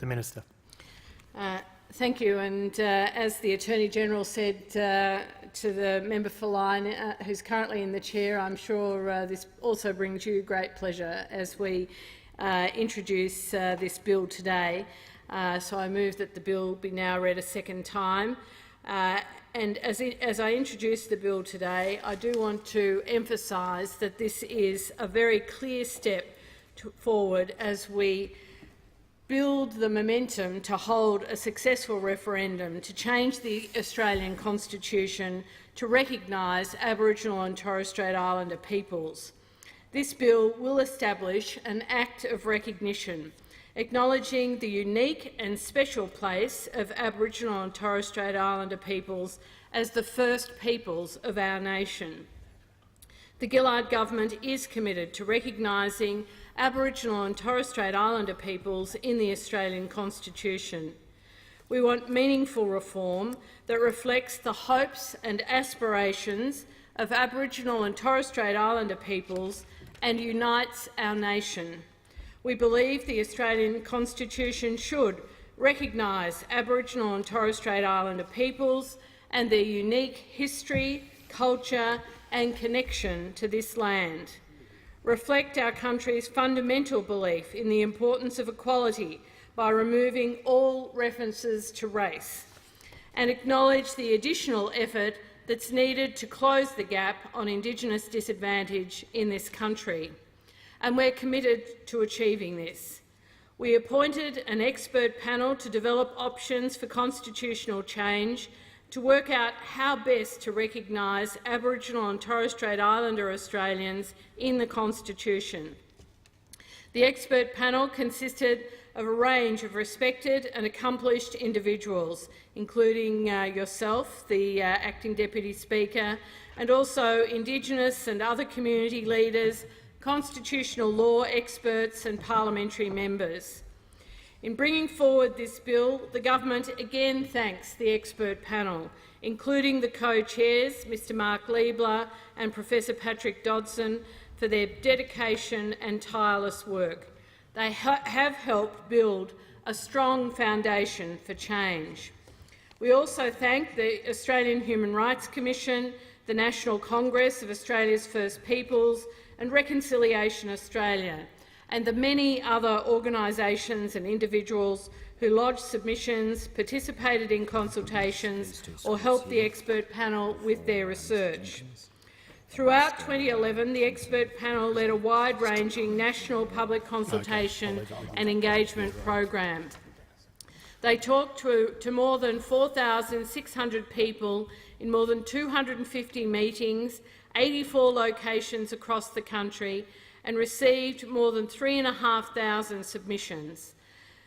The Minister. Thank you. And as the Attorney-General said to the member for Lyne, who's currently in the chair, I'm sure this also brings you great pleasure as we introduce this bill today. So I move that the bill be now read a second time. And as I introduce the bill today, I do want to emphasise that this is a very clear step forward as we build the momentum to hold a successful referendum to change the Australian Constitution to recognise Aboriginal and Torres Strait Islander peoples. This bill will establish an act of recognition, acknowledging the unique and special place of Aboriginal and Torres Strait Islander peoples as the first peoples of our nation. The Gillard government is committed to recognising Aboriginal and Torres Strait Islander peoples in the Australian Constitution. We want meaningful reform that reflects the hopes and aspirations of Aboriginal and Torres Strait Islander peoples and unites our nation. We believe the Australian Constitution should recognise Aboriginal and Torres Strait Islander peoples and their unique history, culture and connection to this land, reflect our country's fundamental belief in the importance of equality by removing all references to race, and acknowledge the additional effort that's needed to close the gap on Indigenous disadvantage in this country. And we're committed to achieving this. We appointed an expert panel to develop options for constitutional change to work out how best to recognise Aboriginal and Torres Strait Islander Australians in the Constitution. The expert panel consisted of a range of respected and accomplished individuals, including yourself, the Acting Deputy Speaker, and also Indigenous and other community leaders, constitutional law experts and parliamentary members. In bringing forward this bill, the government again thanks the expert panel, including the co-chairs, Mr Mark Liebler and Professor Patrick Dodson, for their dedication and tireless work. They have helped build a strong foundation for change. We also thank the Australian Human Rights Commission, the National Congress of Australia's First Peoples and Reconciliation Australia, and the many other organisations and individuals who lodged submissions, participated in consultations or helped the expert panel with their research. Throughout 2011, the expert panel led a wide-ranging national public consultation and engagement program. They talked to more than 4,600 people in more than 250 meetings, 84 locations across the country, and received more than 3,500 submissions.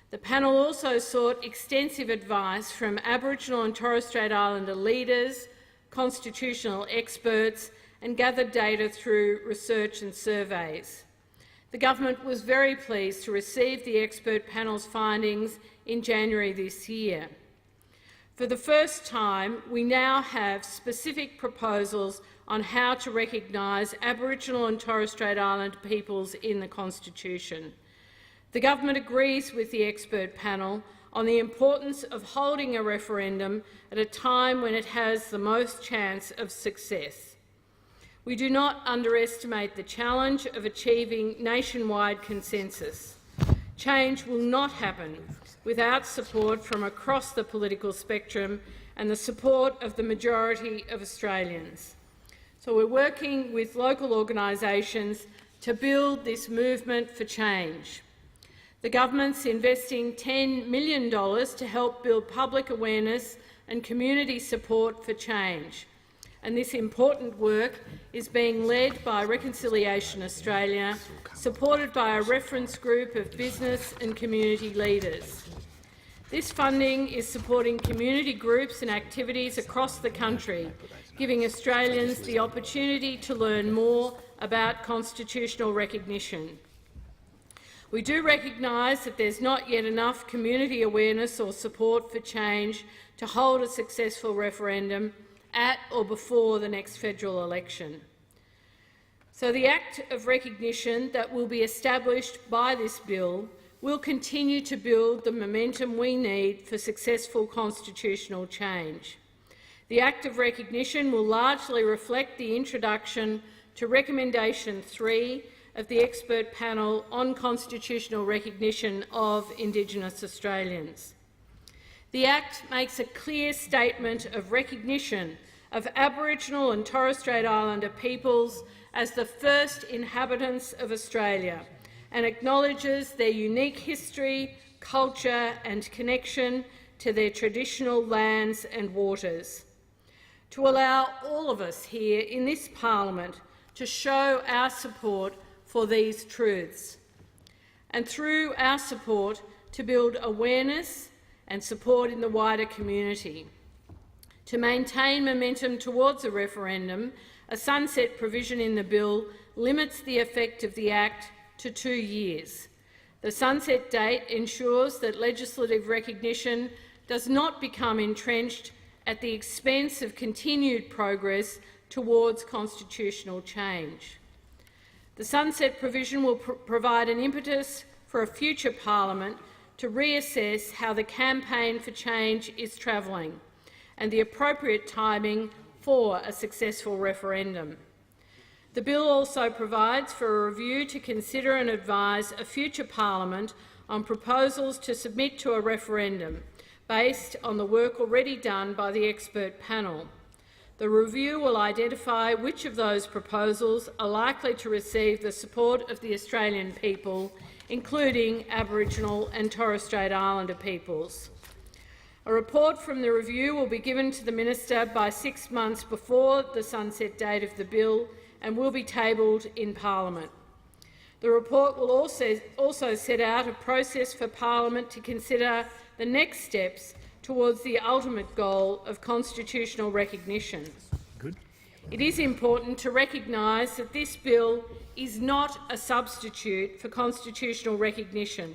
The panel also sought extensive advice from Aboriginal and Torres Strait Islander leaders, constitutional experts, and gathered data through research and surveys. The government was very pleased to receive the expert panel's findings in January this year. For the first time, we now have specific proposals on how to recognise Aboriginal and Torres Strait Islander peoples in the Constitution. The government agrees with the expert panel on the importance of holding a referendum at a time when it has the most chance of success. We do not underestimate the challenge of achieving nationwide consensus. Change will not happen without support from across the political spectrum and the support of the majority of Australians. So we're working with local organisations to build this movement for change. The government's investing $10 million to help build public awareness and community support for change. And this important work is being led by Reconciliation Australia, supported by a reference group of business and community leaders. This funding is supporting community groups and activities across the country, giving Australians the opportunity to learn more about constitutional recognition. We do recognise that there's not yet enough community awareness or support for change to hold a successful referendum at or before the next federal election. So the Act of Recognition that will be established by this bill will continue to build the momentum we need for successful constitutional change. The Act of Recognition will largely reflect the introduction to Recommendation 3 of the Expert Panel on Constitutional Recognition of Indigenous Australians. The Act makes a clear statement of recognition of Aboriginal and Torres Strait Islander peoples as the first inhabitants of Australia and acknowledges their unique history, culture and connection to their traditional lands and waters. To allow all of us here in this parliament to show our support for these truths, and through our support to build awareness and support in the wider community. To maintain momentum towards a referendum, a sunset provision in the bill limits the effect of the Act to 2 years. The sunset date ensures that legislative recognition does not become entrenched at the expense of continued progress towards constitutional change. The sunset provision will provide an impetus for a future parliament to reassess how the campaign for change is travelling and the appropriate timing for a successful referendum. The bill also provides for a review to consider and advise a future parliament on proposals to submit to a referendum based on the work already done by the expert panel. The review will identify which of those proposals are likely to receive the support of the Australian people, including Aboriginal and Torres Strait Islander peoples. A report from the review will be given to the Minister by 6 months before the sunset date of the bill and will be tabled in Parliament. The report will also set out a process for Parliament to consider the next steps towards the ultimate goal of constitutional recognition. Good. It is important to recognise that this bill is not a substitute for constitutional recognition.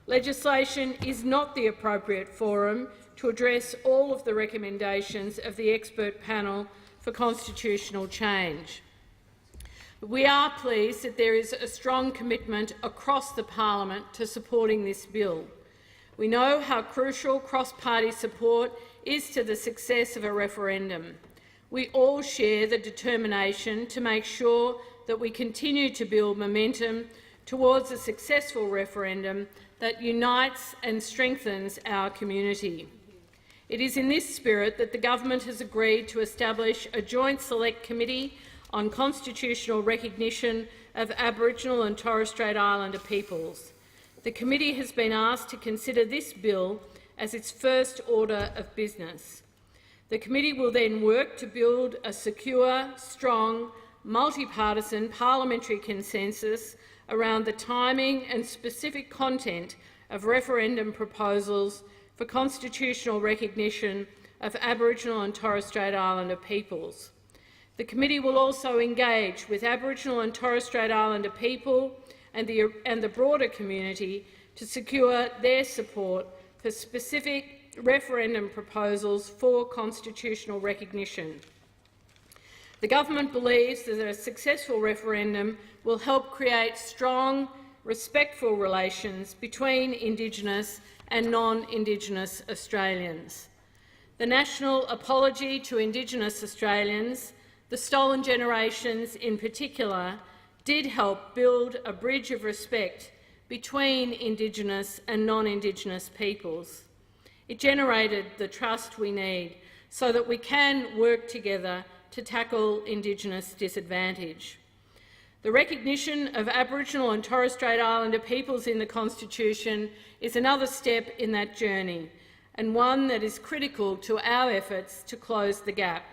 Legislation is not the appropriate forum to address all of the recommendations of the expert panel for constitutional change. We are pleased that there is a strong commitment across the parliament to supporting this bill. We know how crucial cross-party support is to the success of a referendum. We all share the determination to make sure that we continue to build momentum towards a successful referendum that unites and strengthens our community. It is in this spirit that the government has agreed to establish a joint select committee on constitutional recognition of Aboriginal and Torres Strait Islander peoples. The committee has been asked to consider this bill as its first order of business. The committee will then work to build a secure, strong, multi-partisan parliamentary consensus around the timing and specific content of referendum proposals for constitutional recognition of Aboriginal and Torres Strait Islander peoples. The committee will also engage with Aboriginal and Torres Strait Islander people and the broader community to secure their support for specific referendum proposals for constitutional recognition. The government believes that a successful referendum will help create strong, respectful relations between Indigenous and non-Indigenous Australians. The national apology to Indigenous Australians, the stolen generations in particular, did help build a bridge of respect between Indigenous and non-Indigenous peoples. It generated the trust we need so that we can work together to tackle Indigenous disadvantage. The recognition of Aboriginal and Torres Strait Islander peoples in the Constitution is another step in that journey, and one that is critical to our efforts to close the gap.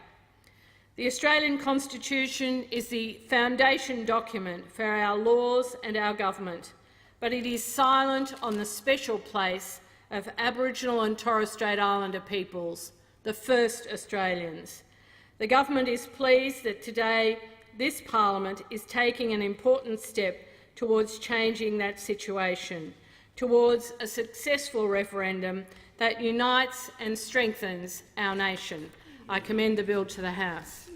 The Australian Constitution is the foundation document for our laws and our government, but it is silent on the special place of Aboriginal and Torres Strait Islander peoples, the first Australians. The government is pleased that today this parliament is taking an important step towards changing that situation, towards a successful referendum that unites and strengthens our nation. I commend the bill to the House.